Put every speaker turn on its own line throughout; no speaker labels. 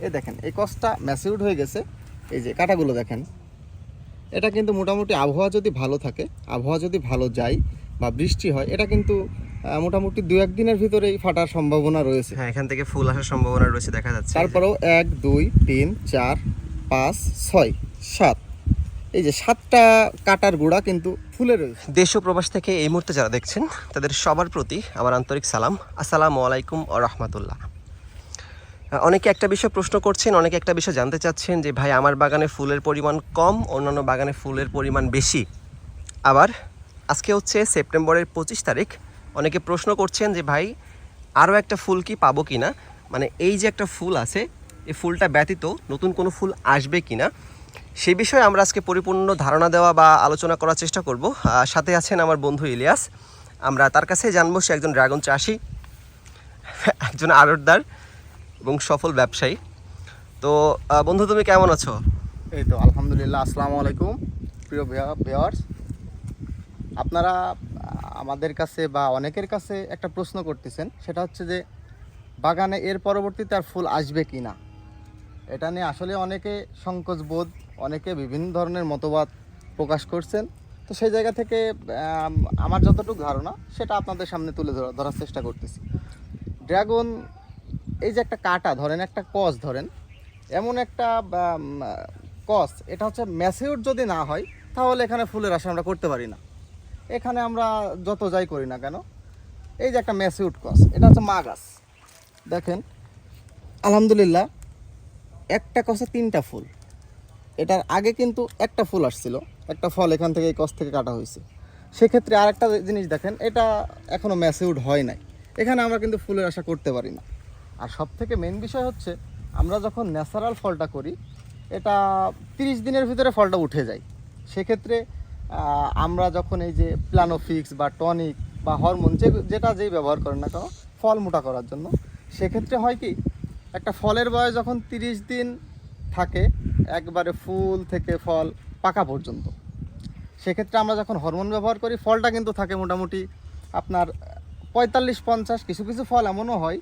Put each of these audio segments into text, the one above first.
এই দেখেন এই কসটা ম্যাচিউরড হয়ে গেছে। এই যে কাঁটাগুলো দেখেন, এটা কিন্তু মোটামুটি আবহাওয়া যদি ভালো থাকে, আবহাওয়া যদি ভালো যায় বা বৃষ্টি হয়, এটা কিন্তু মোটামুটি 2-1 দিনের ভিতরেই ফাটার সম্ভাবনা রয়েছে।
হ্যাঁ, এখান থেকে ফুল আসার সম্ভাবনা রয়েছে দেখা যাচ্ছে।
তারপরেও 1 2 3 4 5 6 7, এই যে 7টা কাটার গোড়া কিন্তু ফুলে রয়েছে।
দেশ ও প্রবাস থেকে এই মুহূর্তে যারা দেখছেন তাদের সবার প্রতি আমার আন্তরিক সালাম। আসসালামু আলাইকুম ওয়া রাহমাতুল্লাহ। অনেকে একটা বিষয় প্রশ্ন করছেন, অনেকে একটা বিষয় জানতে চাচ্ছেন যে ভাই আমার বাগানে ফুলের পরিমাণ কম, অন্যান্য বাগানে ফুলের পরিমাণ বেশি। আবার আজকে হচ্ছে সেপ্টেম্বরের 25 তারিখ। অনেকে প্রশ্ন করছেন যে ভাই আরও একটা ফুল কি পাবো কি না, মানে এই যে একটা ফুল আছে এই ফুলটা ব্যতীত নতুন কোনো ফুল আসবে কি না, সেই বিষয়ে আমরা আজকে পরিপূর্ণ ধারণা দেওয়া বা আলোচনা করার চেষ্টা করব। সাথে আছেন আমার বন্ধু ইলিয়াস। আমরা তার কাছে জানবো সে একজন ড্রাগন চাষি, একজন আড়তদার এবং সফল ব্যবসায়ী। তো বন্ধু, তুমি কেমন আছো?
এই তো আলহামদুলিল্লাহ। আসসালামু আলাইকুম প্রিয় ভিউয়ার্স। আপনারা আমাদের কাছে বা অনেকের কাছে একটা প্রশ্ন করতেছেন, সেটা হচ্ছে যে বাগানে এর পরবর্তীতে আর ফুল আসবে কি না। এটা নিয়ে আসলে অনেকে সংকোচ বোধ, অনেকে বিভিন্ন ধরনের মতবাদ প্রকাশ করছেন। তো সেই জায়গা থেকে আমার যতটুকু ধারণা সেটা আপনাদের সামনে তুলে ধরার চেষ্টা করতেছি। ড্রাগন, এই যে একটা কাটা ধরেন, একটা কস ধরেন, এমন একটা কস, এটা হচ্ছে ম্যাচিউর যদি না হয় তাহলে এখানে ফুলের আশা আমরা করতে পারি না। এখানে আমরা যত যাই করি না কেন, এই যে একটা ম্যাচিউর কস, এটা হচ্ছে মা গাছ। দেখেন আলহামদুলিল্লাহ, একটা কসে 3টা ফুল। এটার আগে কিন্তু একটা ফুল আসছিল, একটা ফল এখান থেকে এই কস থেকে কাটা হয়েছে। সেক্ষেত্রে আর একটা জিনিস দেখেন, এটা এখনও ম্যাচিউরড হয় নাই, এখানে আমরা কিন্তু ফুলের আশা করতে পারি না। আর সব থেকে মেন বিষয় হচ্ছে, আমরা যখন ন্যাচারাল ফলটা করি, এটা 30 দিনের ভিতরে ফলটা উঠে যায়। সেক্ষেত্রে আমরা যখন এই যে প্লানোফিক্স বা টনিক বা হরমোন যেই ব্যবহার করেন না কেন ফল মোটা করার জন্য, সেক্ষেত্রে হয় কি, একটা ফলের বয়স যখন 30 দিন থাকে একবারে ফুল থেকে ফল পাকা পর্যন্ত, সেক্ষেত্রে আমরা যখন হরমোন ব্যবহার করি, ফলটা কিন্তু থাকে মোটামুটি আপনার 45-50, কিছু কিছু ফল এমনও হয়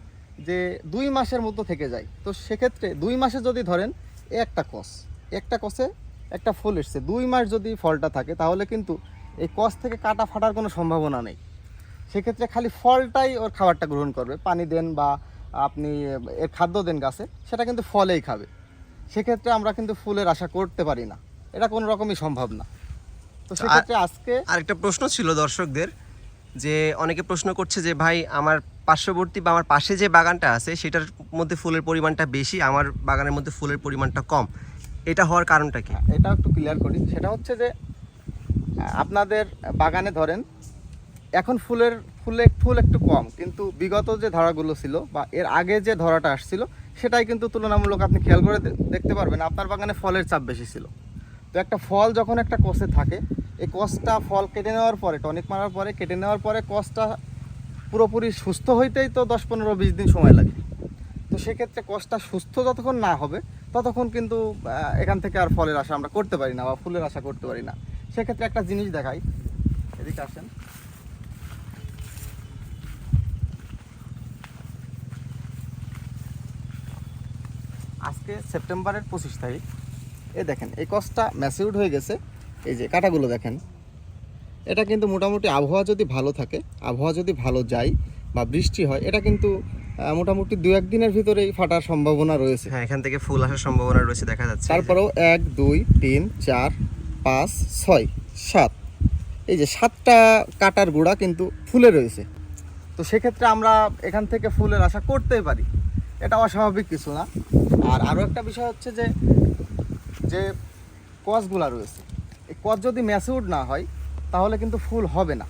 যে 2 মাসের মতো থেকে যায়। তো সেক্ষেত্রে 2 মাসে যদি ধরেন একটা কসে একটা ফুল এসছে, 2 মাস যদি ফলটা থাকে, তাহলে কিন্তু এই কস থেকে কাটা ফাটার কোনো সম্ভাবনা নেই। সেক্ষেত্রে খালি ফলটাই ওর খাবারটা গ্রহণ করবে, পানি দেন বা আপনি এর খাদ্য দেন গাছে, সেটা কিন্তু ফলেই খাবে। সেক্ষেত্রে আমরা কিন্তু ফুলের আশা করতে পারি না, এটা কোনো রকমই সম্ভব না। তো সেক্ষেত্রে আজকে
আরেকটা প্রশ্ন ছিল দর্শকদের, যে অনেকে প্রশ্ন করছে যে ভাই আমার পার্শ্ববর্তী বা আমার পাশে যে বাগানটা আছে সেটার মধ্যে ফুলের পরিমাণটা বেশি, আমার বাগানের মধ্যে ফুলের পরিমাণটা কম, এটা হওয়ার কারণটা কি?
এটা একটু ক্লিয়ার করি। সেটা হচ্ছে যে আপনাদের বাগানে ধরেন এখন ফুল একটু কম, কিন্তু বিগত যে ধরাগুলো ছিল বা এর আগে যে ধরাটা আসছিল, সেটাই কিন্তু তুলনামূলক আপনি খেয়াল করে দেখতে পারবেন আপনার বাগানে ফলের চাপ বেশি ছিল। তো একটা ফল যখন একটা কষে থাকে, এই কষটা ফল কেটে নেওয়ার পরে, টনিক মারার পরে কেটে নেওয়ার পরে কষটা পুরোপুরি সুস্থ হইতেই তো 10-15-20 দিন সময় লাগে। তো সেক্ষেত্রে কষটা সুস্থ যতক্ষণ না হবে, ততক্ষণ কিন্তু এখান থেকে আর ফলের আশা আমরা করতে পারি না বা ফুলের আশা করতে পারি না। সেক্ষেত্রে একটা জিনিস দেখাই, এদিকে আসেন। আজকে সেপ্টেম্বরের 25 তারিখ। এই দেখেন এই কসটা ম্যাচিউরড হয়ে গেছে। এই যে কাঁটাগুলো দেখেন, এটা কিন্তু মোটামুটি আবহাওয়া যদি ভালো থাকে, আবহাওয়া যদি ভালো যায় বা বৃষ্টি হয়, এটা কিন্তু মোটামুটি 2-1 দিনের ভিতরেই ফাটার সম্ভাবনা রয়েছে।
হ্যাঁ, এখান থেকে ফুল আসার সম্ভাবনা রয়েছে দেখা যাচ্ছে।
তারপরেও 1 2 3 4 5 6 7, এই যে 7টা কাটার গোড়া কিন্তু ফুলে রয়েছে। তো সেক্ষেত্রে আমরা এখান থেকে ফুলের আশা করতেই পারি, এটা অস্বাভাবিক কিছু না। আর আরও একটা বিষয় হচ্ছে যে যে কসগুলা রয়েছে, এই কস যদি ম্যাচিউরড না হয় তাহলে কিন্তু ফুল হবে না।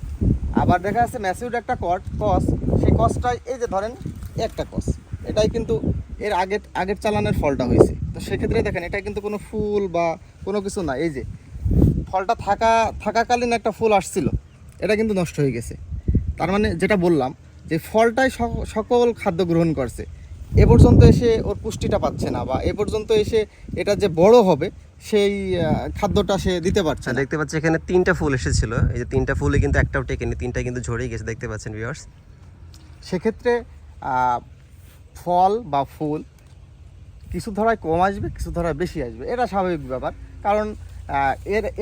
আবার দেখা যাচ্ছে ম্যাচিউরড একটা কস, সেই কসটাই এই যে ধরেন একটা কস, এটাই কিন্তু এর আগের চালানের ফলটা হয়েছে। তো সেক্ষেত্রে দেখেন এটা কিন্তু কোনো ফুল বা কোনো কিছু না, এই যে ফলটা থাকাকালীন একটা ফুল আসছিল, এটা কিন্তু নষ্ট হয়ে গেছে। তার মানে যেটা বললাম, যে ফলটাই সকল খাদ্য গ্রহণ করছে, এ পর্যন্ত এসে ওর পুষ্টিটা পাচ্ছে না, বা এ পর্যন্ত এসে এটা যে বড় হবে সেই খাদ্যটা সে দিতে পারছে না।
দেখতে পাচ্ছি এখানে 3টা ফুল এসেছিল, এই যে 3টা ফুলে কিন্তু একটাও টেকেনি, 3টা কিন্তু ঝরেই গেছে, দেখতে পাচ্ছেন ভিউয়ার্স।
সেক্ষেত্রে ফল বা ফুল কিছু ধরায় কম আসবে, কিছু ধরায় বেশি আসবে, এটা স্বাভাবিক ব্যাপার। কারণ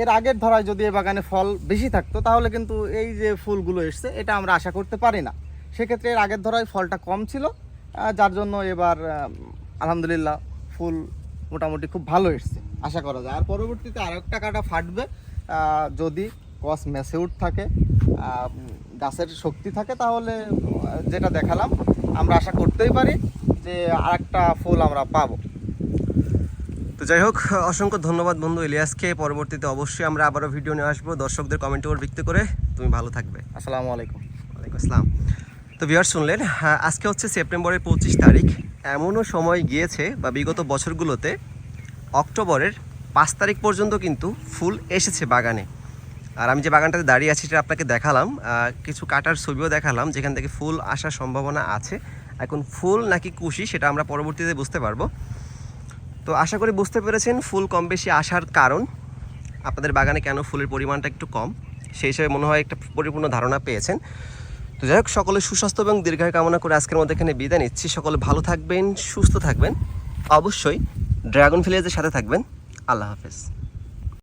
এর আগের ধরায় যদি এই বাগানে ফল বেশি থাকতো তাহলে কিন্তু এই যে ফুলগুলো এসছে এটা আমরা আশা করতে পারি না। সেক্ষেত্রে এর আগের ধরায় ফলটা কম ছিল, যার জন্য এবার আলহামদুলিল্লাহ ফুল মোটামুটি খুব ভালো এসছে, আশা করা যায়। আর পরবর্তীতে আরেকটা কাটা ফাটবে যদি কস ম্যাচিউর থাকে, গাছের শক্তি থাকে, তাহলে যেটা দেখালাম আমরা আশা করতেই পারি যে আরেকটা ফুল আমরা পাবো।
তো যাই হোক, অসংখ্য ধন্যবাদ বন্ধু ইলিয়াসকে। পরবর্তীতে অবশ্যই আমরা আবারও ভিডিও নিয়ে আসবো দর্শকদের কমেন্টের উপর ভিত্তি করে। তুমি ভালো থাকবে।
আসসালামু আলাইকুম।
ওয়ালাইকুম আসসালাম। তো ভিউয়ার্স শুনলেন, আজকে হচ্ছে সেপ্টেম্বরের 25 তারিখ। এমনও সময় গিয়েছে বা বিগত বছরগুলোতে অক্টোবরের 5 তারিখ পর্যন্ত কিন্তু ফুল এসেছে বাগানে। আর আমি যে বাগানটাতে দাঁড়িয়ে আছি সেটা আপনাকে দেখালাম, কিছু কাটার ছবিও দেখালাম যেখান থেকে ফুল আসার সম্ভাবনা আছে। এখন ফুল নাকি কুশি সেটা আমরা পরবর্তীতে বুঝতে পারবো। তো আশা করি বুঝতে পেরেছেন ফুল কম বেশি আসার কারণ, আপনাদের বাগানে কেন ফুলের পরিমাণটা একটু কম, সেই হিসেবে মনে হয় একটা পরিপূর্ণ ধারণা পেয়েছেন। তো যাই হোক, সকলের সুস্বাস্থ্য এবং দীর্ঘায়ু কামনা করে আজকের মধ্যে এখানে বিদায় নিচ্ছি। সকলে ভালো থাকবেন, সুস্থ থাকবেন, অবশ্যই ড্রাগন ভিলেজের সাথে থাকবেন। আল্লাহ হাফেজ।